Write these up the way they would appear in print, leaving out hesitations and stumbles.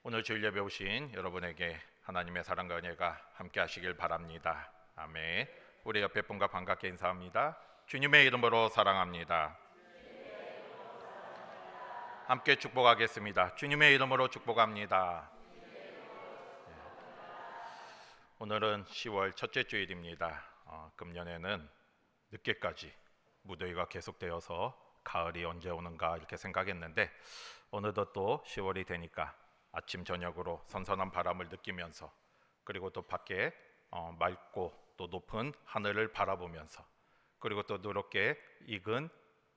오늘 주일 예배 오신 여러분에게 하나님의 사랑과 은혜가 함께 하시길 바랍니다. 아멘. 우리 옆에 분과 반갑게 인사합니다. 주님의 이름으로 사랑합니다. 함께 축복하겠습니다. 주님의 이름으로 축복합니다. 오늘은 10월 첫째 주일입니다. 금년에는 늦게까지 무더위가 계속되어서 가을이 언제 오는가 이렇게 생각했는데 어느덧 또 10월이 되니까 아침 저녁으로 선선한 바람을 느끼면서 그리고 또 밖에 맑고 또 높은 하늘을 바라보면서 그리고 또 누렇게 익은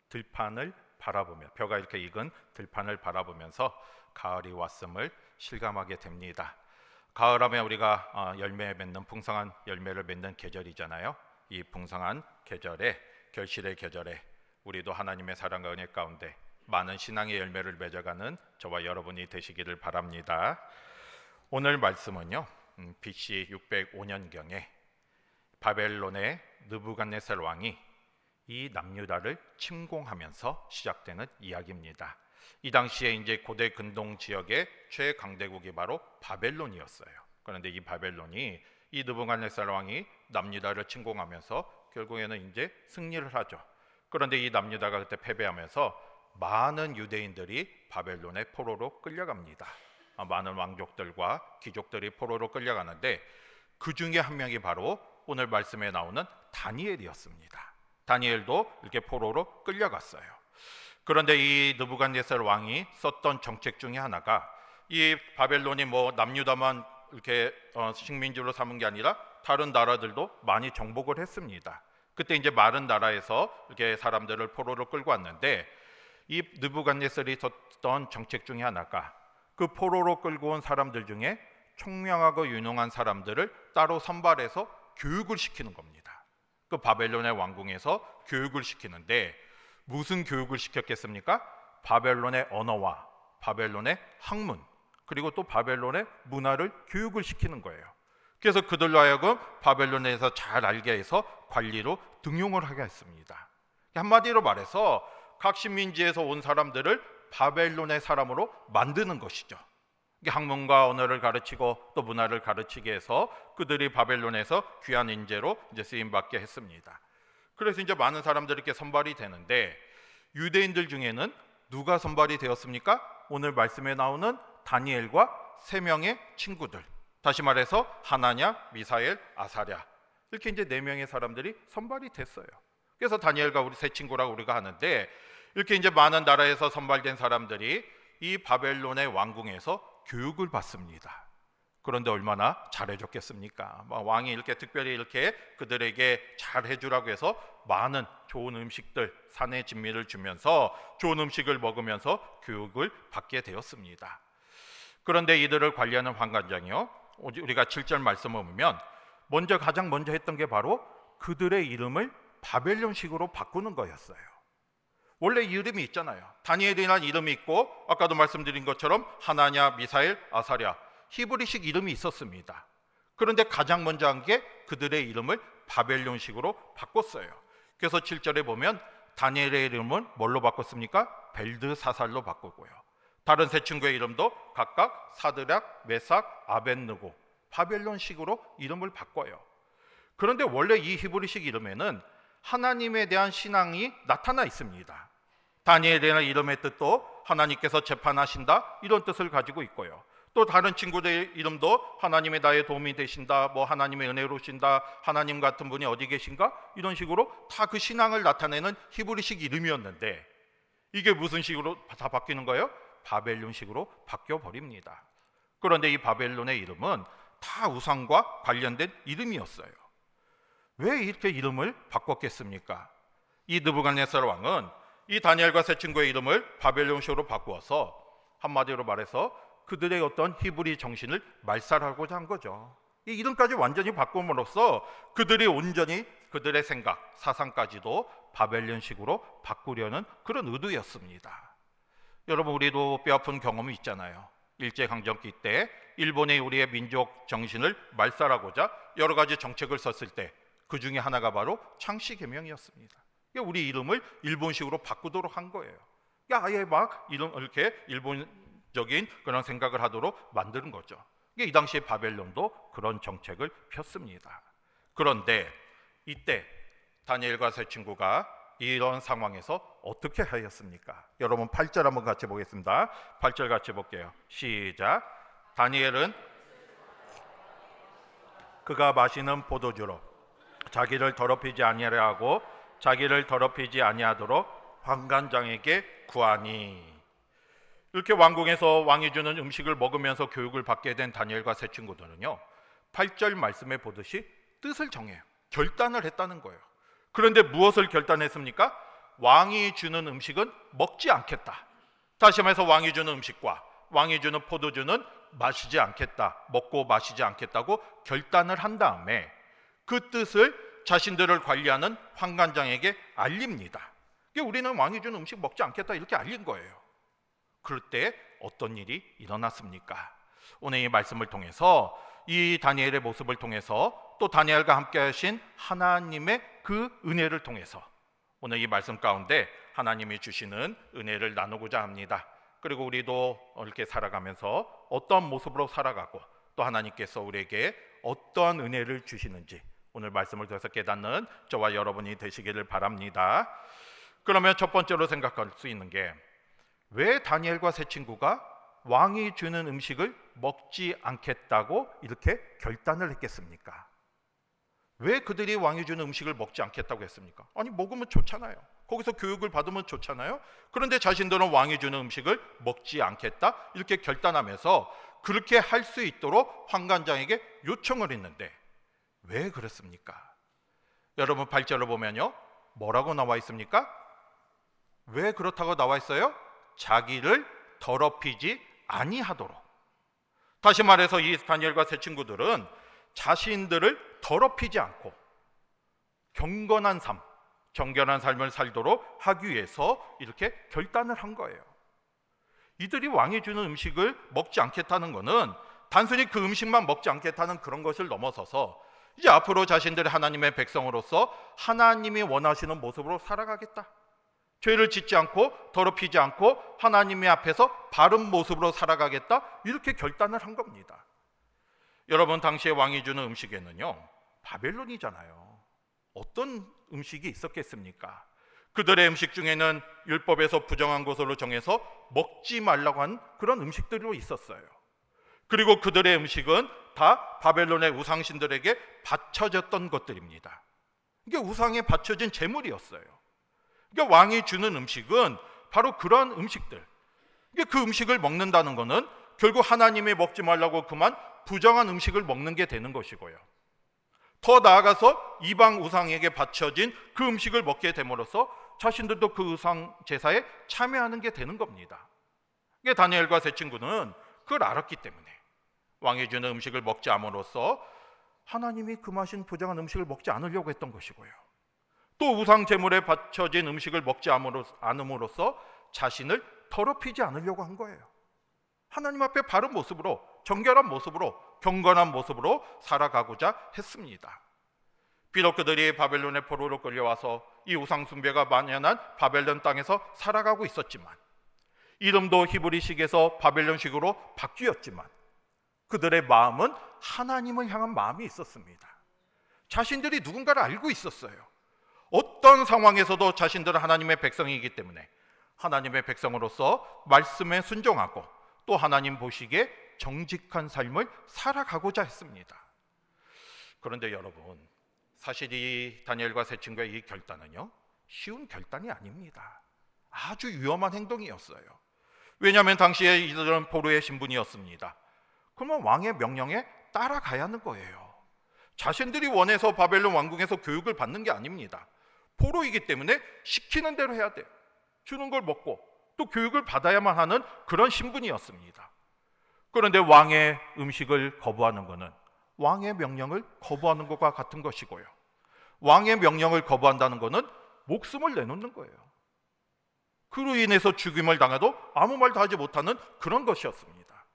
들판을 바라보며 벼가 이렇게 익은 들판을 바라보면서 가을이 왔음을 실감하게 됩니다. 가을하면 우리가 열매 맺는 풍성한 열매를 맺는 계절이잖아요. 이 풍성한 계절에 결실의 계절에 우리도 하나님의 사랑과 은혜 가운데 많은 신앙의 열매를 맺어가는 저와 여러분이 되시기를 바랍니다. 오늘 말씀은요, BC 605년경에 바벨론의 느부갓네살 왕이 이 남유다를 침공하면서 시작되는 이야기입니다. 이 당시에 이제 고대 근동 지역의 최강대국이 바로 바벨론이었어요. 그런데 이 바벨론이 이 느부갓네살 왕이 남유다를 침공하면서 결국에는 이제 승리를 하죠. 그런데 이 남유다가 그때 패배하면서 많은 유대인들이 바벨론의 포로로 끌려갑니다. 많은 왕족들과 귀족들이 포로로 끌려가는데 그 중에 한 명이 바로 오늘 말씀에 나오는 다니엘이었습니다. 다니엘도 이렇게 포로로 끌려갔어요. 그런데 이 느부갓네살 왕이 썼던 정책 중에 하나가 이 바벨론이 남유다만 이렇게 식민지로 삼은 게 아니라 다른 나라들도 많이 정복을 했습니다. 그때 이제 많은 나라에서 이렇게 사람들을 포로로 끌고 왔는데 이 느부갓네살이 썼던 정책 중에 하나가 그 포로로 끌고 온 사람들 중에 총명하고 유능한 사람들을 따로 선발해서 교육을 시키는 겁니다. 그 바벨론의 왕궁에서 교육을 시키는데 무슨 교육을 시켰겠습니까? 바벨론의 언어와 바벨론의 학문 그리고 또 바벨론의 문화를 교육을 시키는 거예요. 그래서 그들로 하여금 바벨론에서 잘 알게 해서 관리로 등용을 하게 했습니다. 한마디로 말해서 각 식민지에서 온 사람들을 바벨론의 사람으로 만드는 것이죠. 학문과 언어를 가르치고 또 문화를 가르치게 해서 그들이 바벨론에서 귀한 인재로 이제 쓰임 받게 했습니다. 그래서 이제 많은 사람들이 이렇게 선발이 되는데 유대인들 중에는 누가 선발이 되었습니까? 오늘 말씀에 나오는 다니엘과 세 명의 친구들. 다시 말해서 하나냐, 미사엘, 아사랴 이렇게 이제 네 명의 사람들이 선발이 됐어요. 그래서 다니엘과 우리 세 친구라고 우리가 하는데 이렇게 이제 많은 나라에서 선발된 사람들이 이 바벨론의 왕궁에서 교육을 받습니다. 그런데 얼마나 잘해줬겠습니까? 왕이 이렇게 특별히 이렇게 그들에게 잘해주라고 해서 많은 좋은 음식들, 산의 진미를 주면서 좋은 음식을 먹으면서 교육을 받게 되었습니다. 그런데 이들을 관리하는 환관장이요, 우리가 7절 말씀을 보면 가장 먼저 했던 게 바로 그들의 이름을 바벨론식으로 바꾸는 거였어요. 원래 이름이 있잖아요. 다니엘이라는 이름이 있고 아까도 말씀드린 것처럼 하나냐, 미사엘, 아사랴 히브리식 이름이 있었습니다. 그런데 가장 먼저 한 게 그들의 이름을 바벨론식으로 바꿨어요. 그래서 7절에 보면 다니엘의 이름을 뭘로 바꿨습니까? 벨드사살로 바꾸고요. 다른 세 친구의 이름도 각각 사드락, 메삭, 아벳느고 바벨론식으로 이름을 바꿔요. 그런데 원래 이 히브리식 이름에는 하나님에 대한 신앙이 나타나 있습니다. 다니엘이라는 이름의 뜻도 하나님께서 재판하신다 이런 뜻을 가지고 있고요. 또 다른 친구들의 이름도 하나님의 나의 도움이 되신다, 하나님의 은혜로우신다, 하나님 같은 분이 어디 계신가 이런 식으로 다 그 신앙을 나타내는 히브리식 이름이었는데 이게 무슨 식으로 다 바뀌는 거예요? 바벨론식으로 바뀌어 버립니다. 그런데 이 바벨론의 이름은 다 우상과 관련된 이름이었어요. 왜 이렇게 이름을 바꿨겠습니까? 이 느부갓네살 왕은 이 다니엘과 세 친구의 이름을 바벨론식으로 바꾸어서 한마디로 말해서 그들의 어떤 히브리 정신을 말살하고자 한 거죠. 이 이름까지 완전히 바꿈으로써 그들이 온전히 그들의 생각, 사상까지도 바벨론식으로 바꾸려는 그런 의도였습니다. 여러분, 우리도 뼈아픈 경험이 있잖아요. 일제강점기 때 일본이 우리의 민족 정신을 말살하고자 여러 가지 정책을 썼을 때 그 중에 하나가 바로 창씨개명이었습니다. 우리 이름을 일본식으로 바꾸도록 한 거예요. 아예 막 이렇게 일본 적인 그런 생각을 하도록 만드는 거죠. 이 당시에 바벨론도 그런 정책을 폈습니다. 그런데 이때 다니엘과 세 친구가 이런 상황에서 어떻게 하였습니까? 여러분 8절 한번 같이 보겠습니다. 8절 같이 볼게요. 시작. 다니엘은 그가 마시는 포도주로 자기를 더럽히지 아니하려 하고 자기를 더럽히지 아니하도록 환관장에게 구하니. 이렇게 왕궁에서 왕이 주는 음식을 먹으면서 교육을 받게 된 다니엘과 세 친구들은요, 8절 말씀에 보듯이 뜻을 정해요. 결단을 했다는 거예요. 그런데 무엇을 결단했습니까? 왕이 주는 음식은 먹지 않겠다. 다시 말해서 왕이 주는 음식과 왕이 주는 포도주는 마시지 않겠다, 먹고 마시지 않겠다고 결단을 한 다음에 그 뜻을 자신들을 관리하는 환관장에게 알립니다. 우리는 왕이 주는 음식 먹지 않겠다 이렇게 알린 거예요. 그럴 때 어떤 일이 일어났습니까? 오늘 이 말씀을 통해서 이 다니엘의 모습을 통해서 또 다니엘과 함께 하신 하나님의 그 은혜를 통해서 오늘 이 말씀 가운데 하나님이 주시는 은혜를 나누고자 합니다. 그리고 우리도 이렇게 살아가면서 어떤 모습으로 살아가고 또 하나님께서 우리에게 어떠한 은혜를 주시는지 오늘 말씀을 통해서 깨닫는 저와 여러분이 되시기를 바랍니다. 그러면 첫 번째로 생각할 수 있는 게, 왜 다니엘과 세 친구가 왕이 주는 음식을 먹지 않겠다고 이렇게 결단을 했겠습니까? 왜 그들이 왕이 주는 음식을 먹지 않겠다고 했습니까? 아니, 먹으면 좋잖아요. 거기서 교육을 받으면 좋잖아요. 그런데 자신들은 왕이 주는 음식을 먹지 않겠다 이렇게 결단하면서 그렇게 할 수 있도록 환관장에게 요청을 했는데 왜 그랬습니까? 여러분 8절을 보면요, 뭐라고 나와 있습니까? 왜 그렇다고 나와 있어요? 자기를 더럽히지 아니하도록. 다시 말해서 이 다니엘과 세 친구들은 자신들을 더럽히지 않고 경건한 삶, 정결한 삶을 살도록 하기 위해서 이렇게 결단을 한 거예요. 이들이 왕이 주는 음식을 먹지 않겠다는 것은 단순히 그 음식만 먹지 않겠다는 그런 것을 넘어서서 이제 앞으로 자신들이 하나님의 백성으로서 하나님이 원하시는 모습으로 살아가겠다, 죄를 짓지 않고 더럽히지 않고 하나님의 앞에서 바른 모습으로 살아가겠다, 이렇게 결단을 한 겁니다. 여러분, 당시에 왕이 주는 음식에는요, 바벨론이잖아요. 어떤 음식이 있었겠습니까? 그들의 음식 중에는 율법에서 부정한 것으로 정해서 먹지 말라고 한 그런 음식들도 있었어요. 그리고 그들의 음식은 다 바벨론의 우상신들에게 바쳐졌던 것들입니다. 이게 우상에 바쳐진 제물이었어요. 그러니까 왕이 주는 음식은 바로 그런 음식들, 그 음식을 먹는다는 것은 결국 하나님이 먹지 말라고 그만 부정한 음식을 먹는 게 되는 것이고요, 더 나아가서 이방 우상에게 바쳐진 그 음식을 먹게 됨으로써 자신들도 그 우상 제사에 참여하는 게 되는 겁니다. 다니엘과 세 친구는 그걸 알았기 때문에 왕이 주는 음식을 먹지 않음으로써 하나님이 금하신 부정한 음식을 먹지 않으려고 했던 것이고요, 또 우상 제물에 바쳐진 음식을 먹지 않음으로써 자신을 더럽히지 않으려고 한 거예요. 하나님 앞에 바른 모습으로, 정결한 모습으로, 경건한 모습으로 살아가고자 했습니다. 비록 그들이 바벨론의 포로로 끌려와서 이 우상 숭배가 만연한 바벨론 땅에서 살아가고 있었지만, 이름도 히브리식에서 바벨론식으로 바뀌었지만 그들의 마음은 하나님을 향한 마음이 있었습니다. 자신들이 누군가를 알고 있었어요. 어떤 상황에서도 자신들은 하나님의 백성이기 때문에 하나님의 백성으로서 말씀에 순종하고 또 하나님 보시기에 정직한 삶을 살아가고자 했습니다. 그런데 여러분, 사실 이 다니엘과 세 친구의 이 결단은요, 쉬운 결단이 아닙니다. 아주 위험한 행동이었어요. 왜냐하면 당시에 이들은 포로의 신분이었습니다. 그러면 왕의 명령에 따라가야 하는 거예요. 자신들이 원해서 바벨론 왕궁에서 교육을 받는 게 아닙니다. 포로이기 때문에 시키는 대로 해야 돼요. 주는 걸 먹고 또 교육을 받아야만 하는 그런 신분이었습니다. 그런데 왕의 음식을 거부하는 것은 왕의 명령을 거부하는 것과 같은 것이고요, 왕의 명령을 거부한다는 것은 목숨을 내놓는 거예요. 그로 인해서 죽임을 당해도 아무 말도 하지 못하는 그런 것이었습니다.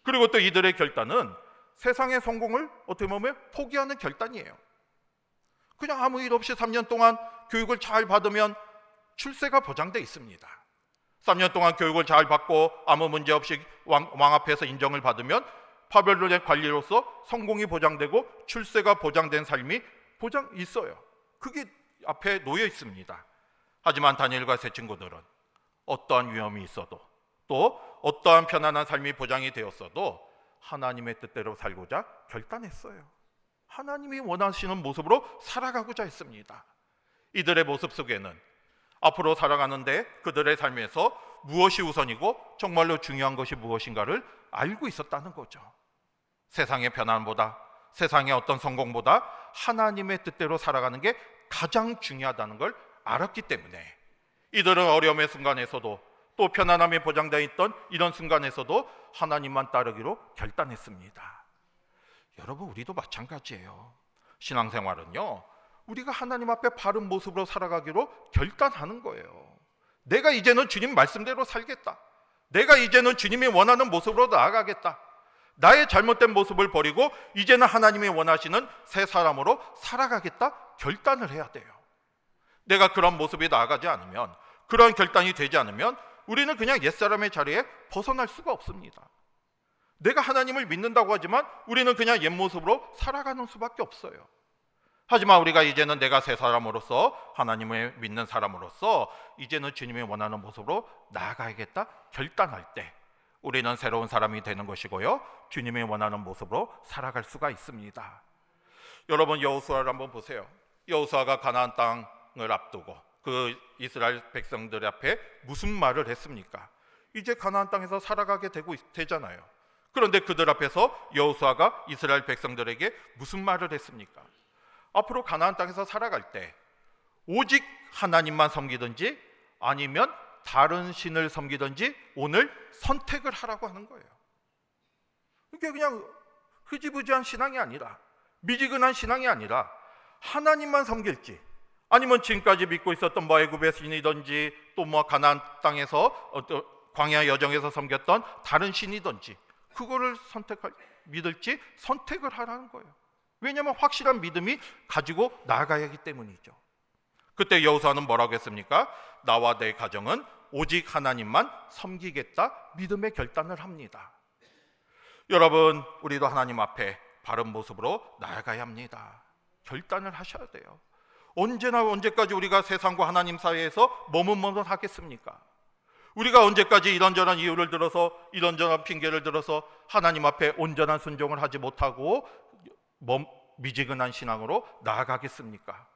그리고 또 이들의 결단은 세상의 성공을 어떻게 보면 포기하는 결단이에요. 그냥 아무 일 없이 3년 동안 교육을 잘 받으면 출세가 보장돼 있습니다. 3년 동안 교육을 잘 받고 아무 문제 없이 왕 앞에서 인정을 받으면 바벨론의 관리로서 성공이 보장되고 출세가 보장된 삶이 있어요. 그게 앞에 놓여 있습니다. 하지만 다니엘과 세 친구들은 어떠한 위험이 있어도 또 어떠한 편안한 삶이 보장이 되었어도 하나님의 뜻대로 살고자 결단했어요. 하나님이 원하시는 모습으로 살아가고자 했습니다. 이들의 모습 속에는 앞으로 살아가는데 그들의 삶에서 무엇이 우선이고 정말로 중요한 것이 무엇인가를 알고 있었다는 거죠. 세상의 편안보다, 세상의 어떤 성공보다 하나님의 뜻대로 살아가는 게 가장 중요하다는 걸 알았기 때문에 이들은 어려움의 순간에서도 또 편안함이 보장되어 있던 이런 순간에서도 하나님만 따르기로 결단했습니다. 여러분, 우리도 마찬가지예요. 신앙생활은요, 우리가 하나님 앞에 바른 모습으로 살아가기로 결단하는 거예요. 내가 이제는 주님 말씀대로 살겠다. 내가 이제는 주님이 원하는 모습으로 나아가겠다. 나의 잘못된 모습을 버리고 이제는 하나님이 원하시는 새 사람으로 살아가겠다 결단을 해야 돼요. 내가 그런 모습이 나아가지 않으면, 그런 결단이 되지 않으면 우리는 그냥 옛사람의 자리에 벗어날 수가 없습니다. 내가 하나님을 믿는다고 하지만 우리는 그냥 옛모습으로 살아가는 수밖에 없어요. 하지만 우리가 이제는 내가 새 사람으로서, 하나님을 믿는 사람으로서 이제는 주님이 원하는 모습으로 나아가야겠다 결단할 때 우리는 새로운 사람이 되는 것이고요, 주님이 원하는 모습으로 살아갈 수가 있습니다. 여러분, 여호수아를 한번 보세요. 여호수아가 가나안 땅을 앞두고 그 이스라엘 백성들 앞에 무슨 말을 했습니까? 이제 가나안 땅에서 살아가게 되잖아요. 그런데 그들 앞에서 여호수아가 이스라엘 백성들에게 무슨 말을 했습니까? 앞으로 가나안 땅에서 살아갈 때 오직 하나님만 섬기든지 아니면 다른 신을 섬기든지 오늘 선택을 하라고 하는 거예요. 이게 그냥 흐지부지한 신앙이 아니라, 미지근한 신앙이 아니라 하나님만 섬길지 아니면 지금까지 믿고 있었던 애굽의 신이든지 또 가나안 땅에서 광야 여정에서 섬겼던 다른 신이든지 그거를 믿을지 선택을 하라는 거예요. 왜냐하면 확실한 믿음이 가지고 나아가야 하기 때문이죠. 그때 여호수아는 뭐라고 했습니까? 나와 내 가정은 오직 하나님만 섬기겠다 믿음의 결단을 합니다. 여러분, 우리도 하나님 앞에 바른 모습으로 나아가야 합니다. 결단을 하셔야 돼요. 언제나 언제까지 우리가 세상과 하나님 사이에서 머뭇머뭇하겠습니까? 우리가 언제까지 이런저런 이유를 들어서, 이런저런 핑계를 들어서 하나님 앞에 온전한 순종을 하지 못하고 미지근한 신앙으로 나아가겠습니까?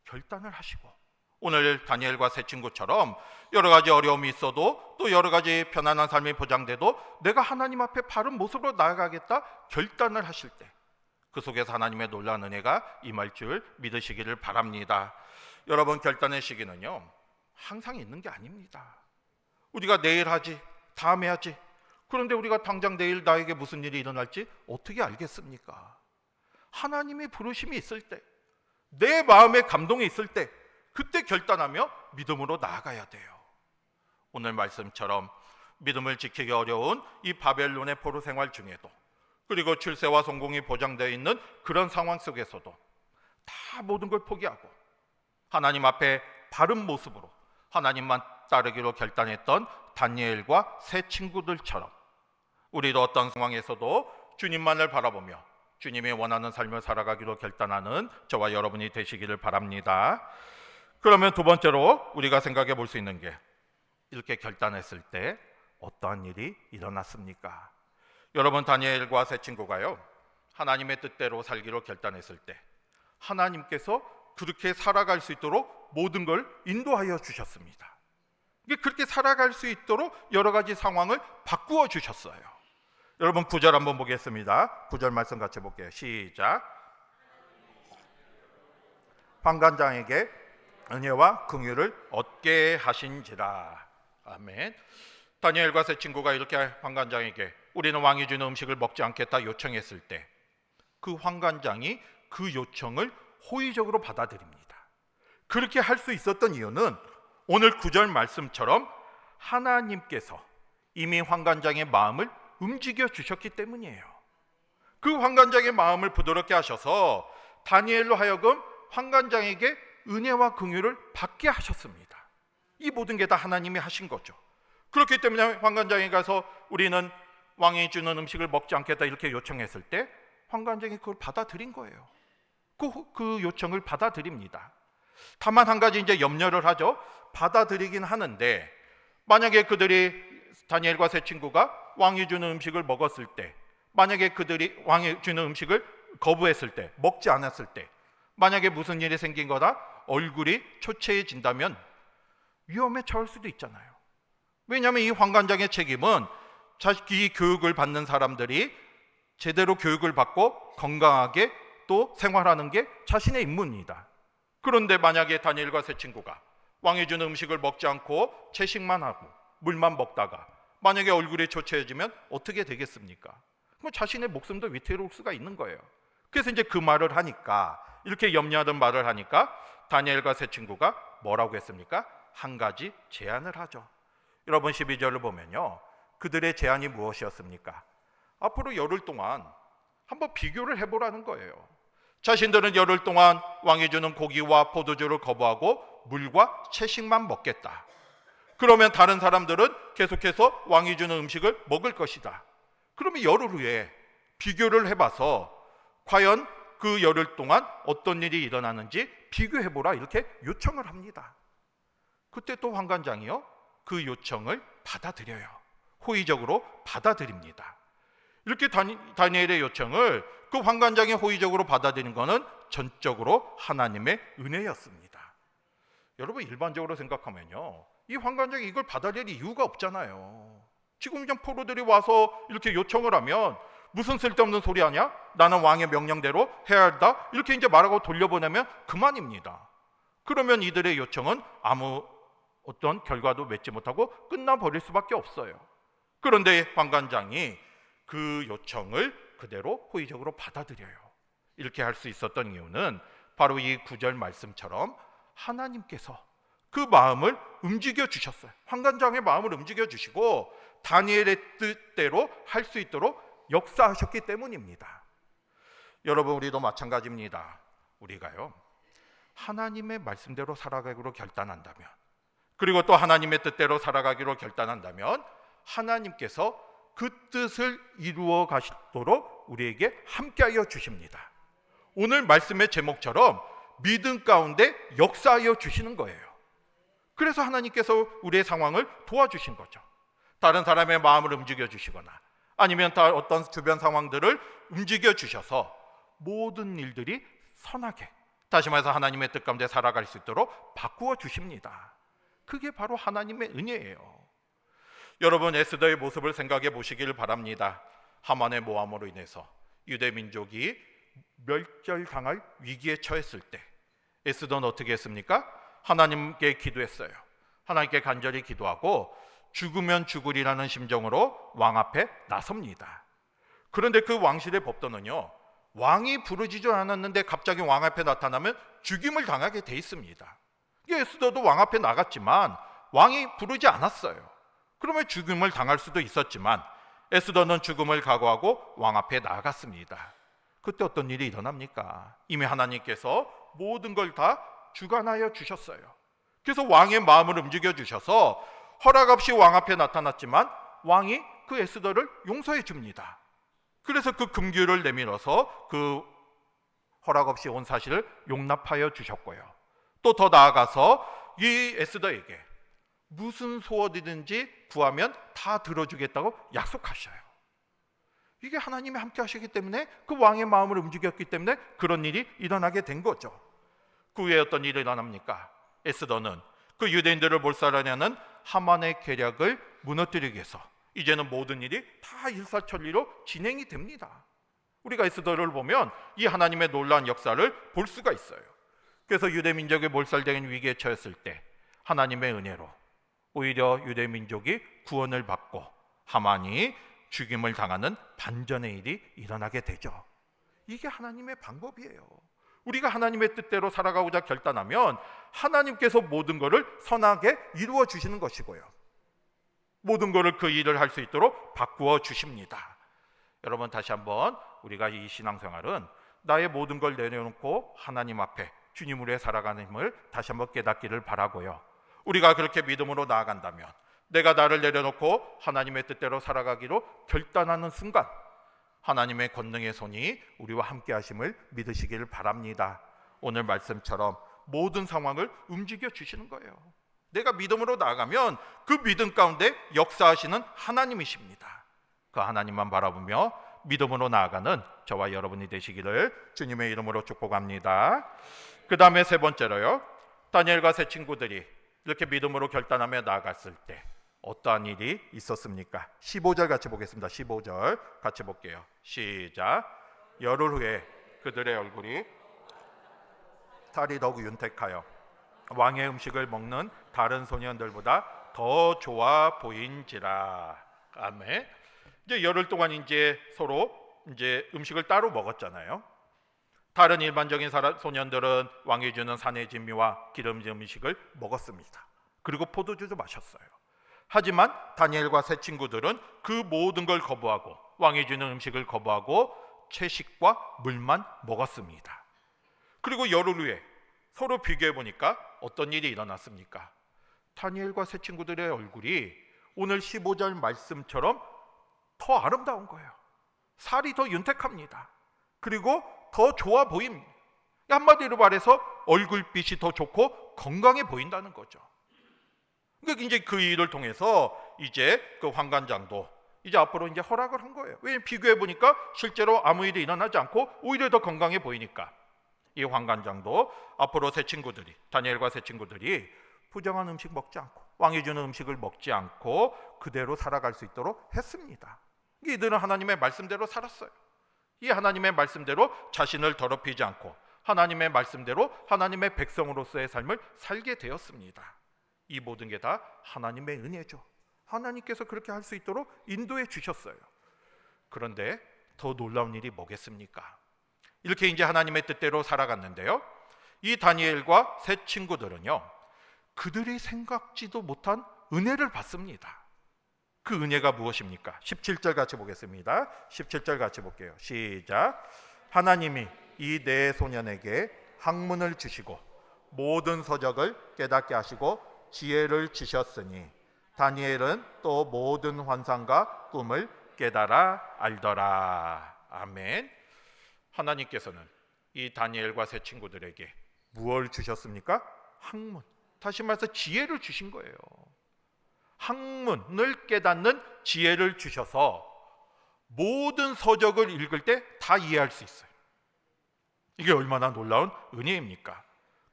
결단을 하시고 오늘 다니엘과 세 친구처럼 여러 가지 어려움이 있어도 또 여러 가지 편안한 삶이 보장돼도 내가 하나님 앞에 바른 모습으로 나아가겠다 결단을 하실 때 그 속에서 하나님의 놀라운 은혜가 임할 줄 믿으시기를 바랍니다. 여러분, 결단의 시기는요 항상 있는 게 아닙니다. 우리가 내일 하지, 다음에 하지, 그런데 우리가 당장 내일 나에게 무슨 일이 일어날지 어떻게 알겠습니까? 하나님의 부르심이 있을 때, 내 마음의 감동이 있을 때 그때 결단하며 믿음으로 나아가야 돼요. 오늘 말씀처럼 믿음을 지키기 어려운 이 바벨론의 포로 생활 중에도, 그리고 출세와 성공이 보장되어 있는 그런 상황 속에서도 다 모든 걸 포기하고 하나님 앞에 바른 모습으로 하나님만 따르기로 결단했던 다니엘과 세 친구들처럼 우리도 어떤 상황에서도 주님만을 바라보며 주님이 원하는 삶을 살아가기로 결단하는 저와 여러분이 되시기를 바랍니다. 그러면 두 번째로 우리가 생각해 볼 수 있는 게, 이렇게 결단했을 때 어떠한 일이 일어났습니까? 여러분, 다니엘과 세 친구가요 하나님의 뜻대로 살기로 결단했을 때 하나님께서 그렇게 살아갈 수 있도록 모든 걸 인도하여 주셨습니다. 그렇게 살아갈 수 있도록 여러 가지 상황을 바꾸어 주셨어요. 여러분, 9절 한번 보겠습니다. 9절 말씀 같이 볼게요. 시작. 환관장에게 은혜와 긍휼을 얻게 하신지라. 아멘. 다니엘과 세 친구가 이렇게 환관장에게 우리는 왕이 주는 음식을 먹지 않겠다 요청했을 때 그 환관장이 그 요청을 호의적으로 받아들입니다. 그렇게 할 수 있었던 이유는 오늘 9절 말씀처럼 하나님께서 이미 환관장의 마음을 움직여 주셨기 때문이에요. 그 환관장의 마음을 부드럽게 하셔서 다니엘로 하여금 환관장에게 은혜와 긍휼을 받게 하셨습니다. 이 모든 게 다 하나님이 하신 거죠. 그렇기 때문에 환관장에 가서 우리는 왕이 주는 음식을 먹지 않겠다 이렇게 요청했을 때 환관장이 그걸 받아들인 거예요. 그 요청을 받아들입니다. 다만 한 가지 이제 염려를 하죠. 받아들이긴 하는데 만약에 그들이 다니엘과 세 친구가 왕이 주는 음식을 먹었을 때, 만약에 그들이 왕이 주는 음식을 거부했을 때, 먹지 않았을 때 만약에 무슨 일이 생긴 거다 얼굴이 초췌해진다면 위험에 처할 수도 있잖아요. 왜냐하면 이 환관장의 책임은 이 교육을 받는 사람들이 제대로 교육을 받고 건강하게 또 생활하는 게 자신의 임무입니다. 그런데 만약에 다니엘과 세 친구가 왕이 주는 음식을 먹지 않고 채식만 하고 물만 먹다가 만약에 얼굴이 초췌해지면 어떻게 되겠습니까? 그럼 자신의 목숨도 위태로울 수가 있는 거예요. 그래서 이제 그 말을 하니까, 이렇게 염려하던 말을 하니까 다니엘과 세 친구가 뭐라고 했습니까? 한 가지 제안을 하죠. 여러분 12절을 보면요, 그들의 제안이 무엇이었습니까? 앞으로 열흘 동안 한번 비교를 해보라는 거예요. 자신들은 열흘 동안 왕이 주는 고기와 포도주를 거부하고 물과 채식만 먹겠다. 그러면 다른 사람들은 계속해서 왕이 주는 음식을 먹을 것이다. 그러면 열흘 후에 비교를 해봐서 과연 그 열흘 동안 어떤 일이 일어나는지 비교해보라 이렇게 요청을 합니다. 그때 또 환관장이요, 그 요청을 받아들여요. 호의적으로 받아들입니다. 이렇게 다니엘의 요청을 그 환관장이 호의적으로 받아들인 것은 전적으로 하나님의 은혜였습니다. 여러분 일반적으로 생각하면요, 이 환관장이 이걸 받아들일 이유가 없잖아요. 지금 그냥 포로들이 와서 이렇게 요청을 하면 무슨 쓸데없는 소리 하냐? 나는 왕의 명령대로 해야 한다. 이렇게 이제 말하고 돌려보내면 그만입니다. 그러면 이들의 요청은 아무 어떤 결과도 맺지 못하고 끝나버릴 수밖에 없어요. 그런데 환관장이 그 요청을 그대로 호의적으로 받아들여요. 이렇게 할 수 있었던 이유는 바로 이 9절 말씀처럼 하나님께서 그 마음을 움직여 주셨어요. 환관장의 마음을 움직여 주시고 다니엘의 뜻대로 할 수 있도록 역사하셨기 때문입니다. 여러분 우리도 마찬가지입니다. 우리가요, 하나님의 말씀대로 살아가기로 결단한다면, 그리고 또 하나님의 뜻대로 살아가기로 결단한다면 하나님께서 그 뜻을 이루어 가시도록 우리에게 함께하여 주십니다. 오늘 말씀의 제목처럼 믿음 가운데 역사하여 주시는 거예요. 그래서 하나님께서 우리의 상황을 도와주신 거죠. 다른 사람의 마음을 움직여 주시거나 아니면 어떤 주변 상황들을 움직여 주셔서 모든 일들이 선하게, 다시 말해서 하나님의 뜻 가운데 살아갈 수 있도록 바꾸어 주십니다. 그게 바로 하나님의 은혜예요. 여러분 에스더의 모습을 생각해 보시길 바랍니다. 하만의 모함으로 인해서 유대 민족이 멸절당할 위기에 처했을 때 에스더는 어떻게 했습니까? 하나님께 기도했어요. 하나님께 간절히 기도하고 죽으면 죽으리라는 심정으로 왕 앞에 나섭니다. 그런데 그 왕실의 법도는요, 왕이 부르지도 않았는데 갑자기 왕 앞에 나타나면 죽임을 당하게 돼 있습니다. 에스더도 왕 앞에 나갔지만 왕이 부르지 않았어요. 그러면 죽임을 당할 수도 있었지만 에스더는 죽음을 각오하고 왕 앞에 나갔습니다. 그때 어떤 일이 일어납니까? 이미 하나님께서 모든 걸 다 주관하여 주셨어요. 그래서 왕의 마음을 움직여 주셔서 허락 없이 왕 앞에 나타났지만 왕이 그 에스더를 용서해 줍니다. 그래서 그 금규를 내밀어서 그 허락 없이 온 사실을 용납하여 주셨고요. 또 더 나아가서 이 에스더에게 무슨 소원이든지 구하면 다 들어주겠다고 약속하셔요. 이게 하나님이 함께 하시기 때문에 그 왕의 마음을 움직였기 때문에 그런 일이 일어나게 된 거죠. 그 후에 어떤 일이 일어납니까? 에스더는 그 유대인들을 몰살하려는 하만의 계략을 무너뜨리기 위해서 이제는 모든 일이 다 일사천리로 진행이 됩니다. 우리가 에스더를 보면 이 하나님의 놀라운 역사를 볼 수가 있어요. 그래서 유대 민족이 몰살되는 위기에 처했을 때 하나님의 은혜로 오히려 유대 민족이 구원을 받고 하만이 죽임을 당하는 반전의 일이 일어나게 되죠. 이게 하나님의 방법이에요. 우리가 하나님의 뜻대로 살아가고자 결단하면 하나님께서 모든 것을 선하게 이루어 주시는 것이고요, 모든 것을 그 일을 할 수 있도록 바꾸어 주십니다. 여러분 다시 한번 우리가 이 신앙생활은 나의 모든 걸 내려놓고 하나님 앞에 주님으로 살아가는 힘을 다시 한번 깨닫기를 바라고요. 우리가 그렇게 믿음으로 나아간다면, 내가 나를 내려놓고 하나님의 뜻대로 살아가기로 결단하는 순간 하나님의 권능의 손이 우리와 함께 하심을 믿으시기를 바랍니다. 오늘 말씀처럼 모든 상황을 움직여 주시는 거예요. 내가 믿음으로 나아가면 그 믿음 가운데 역사하시는 하나님이십니다. 그 하나님만 바라보며 믿음으로 나아가는 저와 여러분이 되시기를 주님의 이름으로 축복합니다. 그 다음에 세 번째로요, 다니엘과 세 친구들이 이렇게 믿음으로 결단하며 나아갔을 때 어떠한 일이 있었습니까? 15절 같이 보겠습니다. 15절 같이 볼게요. 시작. 열흘 후에 그들의 얼굴이 달이 더욱 윤택하여 왕의 음식을 먹는 다른 소년들보다 더 좋아 보인지라. 아멘. 이제 열흘 동안 이제 서로 이제 음식을 따로 먹었잖아요. 다른 일반적인 소년들은 왕이 주는 산의 진미와 기름진 음식을 먹었습니다. 그리고 포도주도 마셨어요. 하지만 다니엘과 세 친구들은 그 모든 걸 거부하고 왕이 주는 음식을 거부하고 채식과 물만 먹었습니다. 그리고 열흘 후에 서로 비교해 보니까 어떤 일이 일어났습니까? 다니엘과 세 친구들의 얼굴이 오늘 15절 말씀처럼 더 아름다운 거예요. 살이 더 윤택합니다. 그리고 더 좋아 보입니다. 한마디로 말해서 얼굴빛이 더 좋고 건강해 보인다는 거죠. 그러니까 이제 그 일을 통해서 이제 그 환관장도 이제 앞으로 이제 허락을 한 거예요. 왜냐하면 비교해 보니까 실제로 아무 일이 일어나지 않고 오히려 더 건강해 보이니까 이 환관장도 앞으로 새 친구들이, 다니엘과 새 친구들이 부정한 음식 먹지 않고 왕이 주는 음식을 먹지 않고 그대로 살아갈 수 있도록 했습니다. 이들은 하나님의 말씀대로 살았어요. 이 하나님의 말씀대로 자신을 더럽히지 않고 하나님의 말씀대로 하나님의 백성으로서의 삶을 살게 되었습니다. 이 모든 게 다 하나님의 은혜죠. 하나님께서 그렇게 할 수 있도록 인도해 주셨어요. 그런데 더 놀라운 일이 뭐겠습니까? 이렇게 이제 하나님의 뜻대로 살아갔는데요, 이 다니엘과 세 친구들은요, 그들이 생각지도 못한 은혜를 받습니다. 그 은혜가 무엇입니까? 17절 같이 보겠습니다. 17절 같이 볼게요. 시작. 하나님이 이 네 소년에게 학문을 주시고 모든 서적을 깨닫게 하시고 지혜를 주셨으니 다니엘은 또 모든 환상과 꿈을 깨달아 알더라. 아멘. 하나님께서는 이 다니엘과 세 친구들에게 무엇을 주셨습니까? 학문, 다시 말해서 지혜를 주신 거예요. 학문을 깨닫는 지혜를 주셔서 모든 서적을 읽을 때 다 이해할 수 있어요. 이게 얼마나 놀라운 은혜입니까?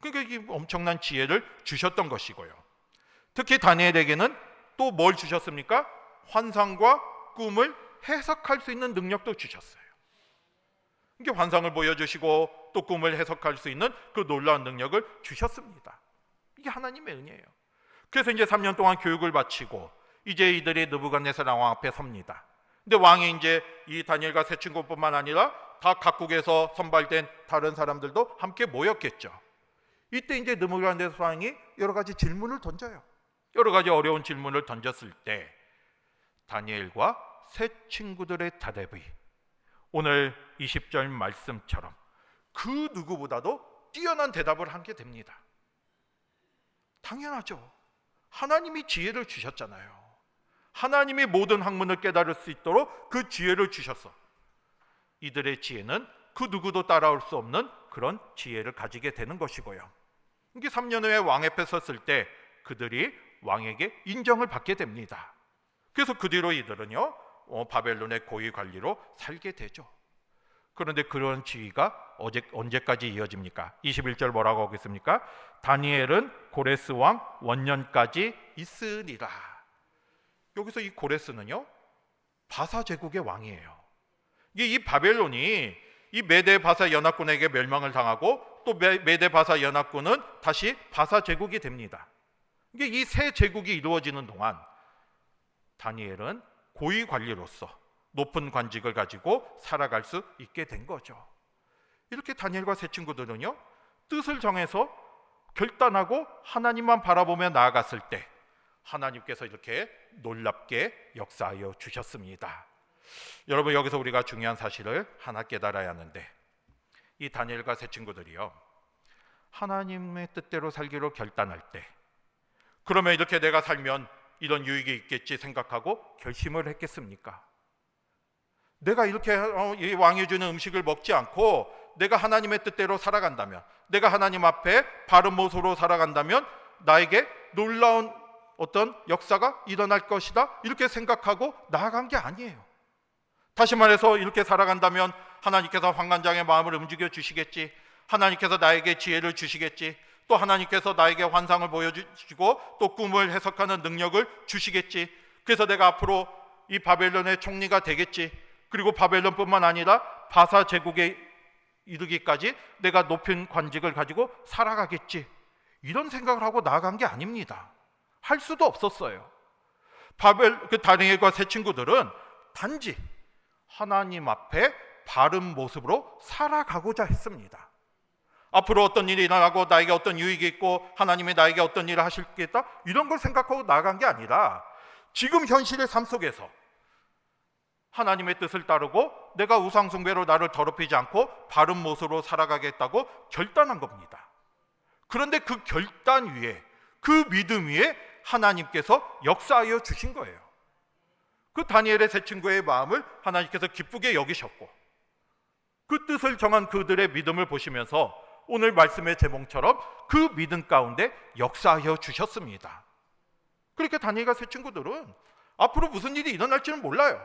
그러니까 이게 엄청난 지혜를 주셨던 것이고요. 특히 다니엘에게는 또 뭘 주셨습니까? 환상과 꿈을 해석할 수 있는 능력도 주셨어요. 이게 환상을 보여주시고 또 꿈을 해석할 수 있는 그 놀라운 능력을 주셨습니다. 이게 하나님의 은혜예요. 그래서 이제 3년 동안 교육을 마치고 이제 이들이 느부갓네살 왕 앞에 섭니다. 근데 왕이 이제 이 다니엘과 세 친구뿐만 아니라 다 각국에서 선발된 다른 사람들도 함께 모였겠죠. 이때 이제 느부갓네살 왕이 여러 가지 질문을 던져요. 여러 가지 어려운 질문을 던졌을 때 다니엘과 세 친구들의 대답이 오늘 20절 말씀처럼 그 누구보다도 뛰어난 대답을 하게 됩니다. 당연하죠. 하나님이 지혜를 주셨잖아요. 하나님이 모든 학문을 깨달을 수 있도록 그 지혜를 주셨어. 이들의 지혜는 그 누구도 따라올 수 없는 그런 지혜를 가지게 되는 것이고요. 이게 3년 후에 왕 앞에 섰을 때 그들이 왕에게 인정을 받게 됩니다. 그래서 그 뒤로 이들은요 바벨론의 고위 관리로 살게 되죠. 그런데 그런 지위가 언제까지 이어집니까? 21절 뭐라고 하고 있습니까? 다니엘은 고레스 왕 원년까지 있으리라. 여기서 이 고레스는요 바사 제국의 왕이에요. 이 바벨론이 이 메데 바사 연합군에게 멸망을 당하고 또 메데 바사 연합군은 다시 바사 제국이 됩니다. 이게 이 세 제국이 이루어지는 동안 다니엘은 고위 관리로서 높은 관직을 가지고 살아갈 수 있게 된 거죠. 이렇게 다니엘과 세 친구들은요 뜻을 정해서 결단하고 하나님만 바라보며 나아갔을 때 하나님께서 이렇게 놀랍게 역사하여 주셨습니다. 여러분, 여기서 우리가 중요한 사실을 하나 깨달아야 하는데, 이 다니엘과 세 친구들이요 하나님의 뜻대로 살기로 결단할 때 그러면 이렇게 내가 살면 이런 유익이 있겠지 생각하고 결심을 했겠습니까? 내가 이렇게 이 왕이 주는 음식을 먹지 않고 내가 하나님의 뜻대로 살아간다면, 내가 하나님 앞에 바른 모습으로 살아간다면 나에게 놀라운 어떤 역사가 일어날 것이다, 이렇게 생각하고 나아간 게 아니에요. 다시 말해서 이렇게 살아간다면 하나님께서 환관장의 마음을 움직여 주시겠지, 하나님께서 나에게 지혜를 주시겠지, 또 하나님께서 나에게 환상을 보여주시고 또 꿈을 해석하는 능력을 주시겠지. 그래서 내가 앞으로 이 바벨론의 총리가 되겠지. 그리고 바벨론뿐만 아니라 바사 제국에 이르기까지 내가 높은 관직을 가지고 살아가겠지. 이런 생각을 하고 나아간 게 아닙니다. 할 수도 없었어요. 다니엘과 세 친구들은 단지 하나님 앞에 바른 모습으로 살아가고자 했습니다. 앞으로 어떤 일이 일어나고 나에게 어떤 유익이 있고 하나님이 나에게 어떤 일을 하실겠다, 이런 걸 생각하고 나아간 게 아니라 지금 현실의 삶 속에서 하나님의 뜻을 따르고 내가 우상 숭배로 나를 더럽히지 않고 바른 모습으로 살아가겠다고 결단한 겁니다. 그런데 그 결단 위에, 그 믿음 위에 하나님께서 역사하여 주신 거예요. 그 다니엘의 세 친구의 마음을 하나님께서 기쁘게 여기셨고, 그 뜻을 정한 그들의 믿음을 보시면서 오늘 말씀의 제목처럼 그 믿음 가운데 역사하여 주셨습니다. 그렇게 다니엘과 세 친구들은 앞으로 무슨 일이 일어날지는 몰라요.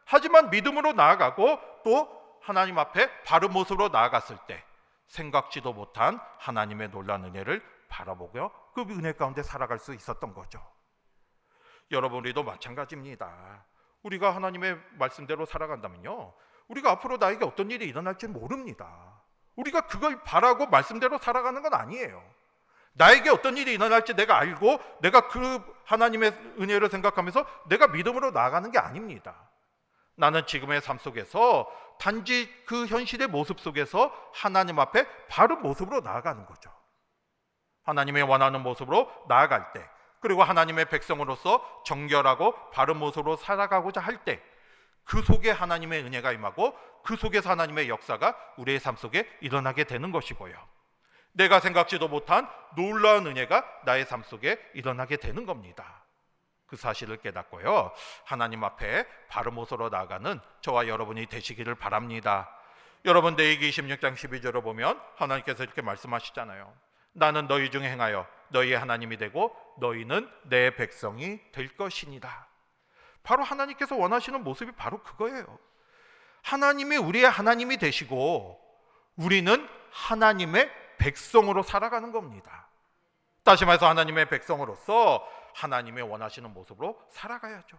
하지만 믿음으로 나아가고 또 하나님 앞에 바른 모습으로 나아갔을 때 생각지도 못한 하나님의 놀라운 은혜를 바라보고 그 은혜 가운데 살아갈 수 있었던 거죠. 여러분, 우리도 마찬가지입니다. 우리가 하나님의 말씀대로 살아간다면요, 우리가 앞으로 나에게 어떤 일이 일어날지 모릅니다. 우리가 그걸 바라고 말씀대로 살아가는 건 아니에요. 나에게 어떤 일이 일어날지 내가 알고 내가 그 하나님의 은혜를 생각하면서 내가 믿음으로 나아가는 게 아닙니다. 나는 지금의 삶 속에서 단지 그 현실의 모습 속에서 하나님 앞에 바른 모습으로 나아가는 거죠. 하나님의 원하는 모습으로 나아갈 때, 그리고 하나님의 백성으로서 정결하고 바른 모습으로 살아가고자 할 때, 그 속에 하나님의 은혜가 임하고 그 속에서 하나님의 역사가 우리의 삶 속에 일어나게 되는 것이고요, 내가 생각지도 못한 놀라운 은혜가 나의 삶 속에 일어나게 되는 겁니다. 그 사실을 깨닫고요, 하나님 앞에 바른 모습으로 나아가는 저와 여러분이 되시기를 바랍니다. 여러분, 레위기 26장 12절을 보면 하나님께서 이렇게 말씀하시잖아요. 나는 너희 중에 행하여 너희의 하나님이 되고 너희는 내 백성이 될 것이니라. 바로 하나님께서 원하시는 모습이 바로 그거예요. 하나님이 우리의 하나님이 되시고 우리는 하나님의 백성으로 살아가는 겁니다. 다시 말해서 하나님의 백성으로서 하나님의 원하시는 모습으로 살아가야죠.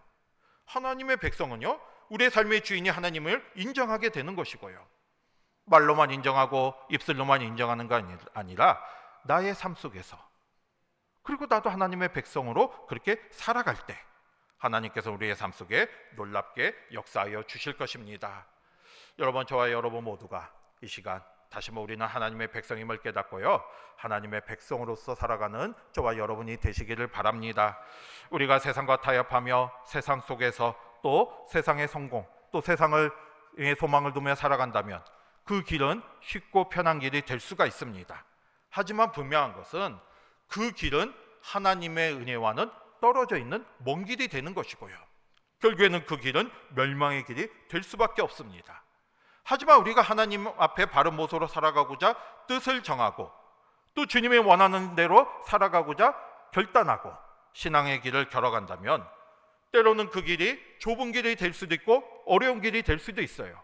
하나님의 백성은요, 우리의 삶의 주인이 하나님을 인정하게 되는 것이고요, 말로만 인정하고 입술로만 인정하는 게 아니라 나의 삶 속에서, 그리고 나도 하나님의 백성으로 그렇게 살아갈 때 하나님께서 우리의 삶 속에 놀랍게 역사하여 주실 것입니다. 여러분, 저와 여러분 모두가 이 시간 다시 한번 우리는 하나님의 백성임을 깨닫고요, 하나님의 백성으로서 살아가는 저와 여러분이 되시기를 바랍니다. 우리가 세상과 타협하며 세상 속에서 또 세상의 성공, 또 세상을 소망을 두며 살아간다면 그 길은 쉽고 편한 길이 될 수가 있습니다. 하지만 분명한 것은 그 길은 하나님의 은혜와는 떨어져 있는 먼 길이 되는 것이고요, 결국에는 그 길은 멸망의 길이 될 수밖에 없습니다. 하지만 우리가 하나님 앞에 바른 모습으로 살아가고자 뜻을 정하고 또 주님의 원하는 대로 살아가고자 결단하고 신앙의 길을 걸어간다면 때로는 그 길이 좁은 길이 될 수도 있고 어려운 길이 될 수도 있어요.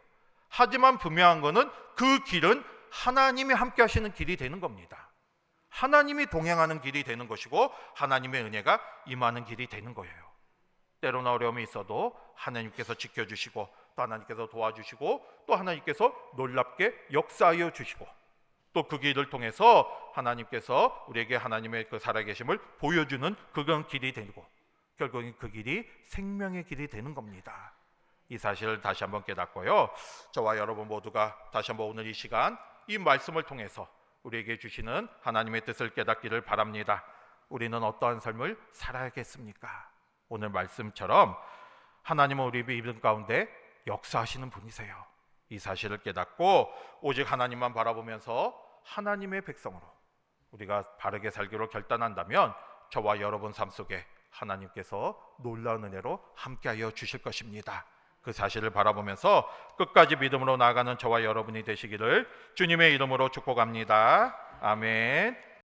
하지만 분명한 것은 그 길은 하나님이 함께 하시는 길이 되는 겁니다. 하나님이 동행하는 길이 되는 것이고 하나님의 은혜가 임하는 길이 되는 거예요. 때로는 어려움이 있어도 하나님께서 지켜주시고 또 하나님께서 도와주시고 또 하나님께서 놀랍게 역사하여 주시고 또 그 길을 통해서 하나님께서 우리에게 하나님의 그 살아계심을 보여주는 그런 길이 되고 결국엔 그 길이 생명의 길이 되는 겁니다. 이 사실을 다시 한번 깨닫고요, 저와 여러분 모두가 다시 한번 오늘 이 시간 이 말씀을 통해서 우리에게 주시는 하나님의 뜻을 깨닫기를 바랍니다. 우리는 어떠한 삶을 살아야겠습니까? 오늘 말씀처럼 하나님은 우리 믿음 가운데 역사하시는 분이세요. 이 사실을 깨닫고 오직 하나님만 바라보면서 하나님의 백성으로 우리가 바르게 살기로 결단한다면 저와 여러분 삶 속에 하나님께서 놀라운 은혜로 함께하여 주실 것입니다. 그 사실을 바라보면서 끝까지 믿음으로 나아가는 저와 여러분이 되시기를 주님의 이름으로 축복합니다. 아멘.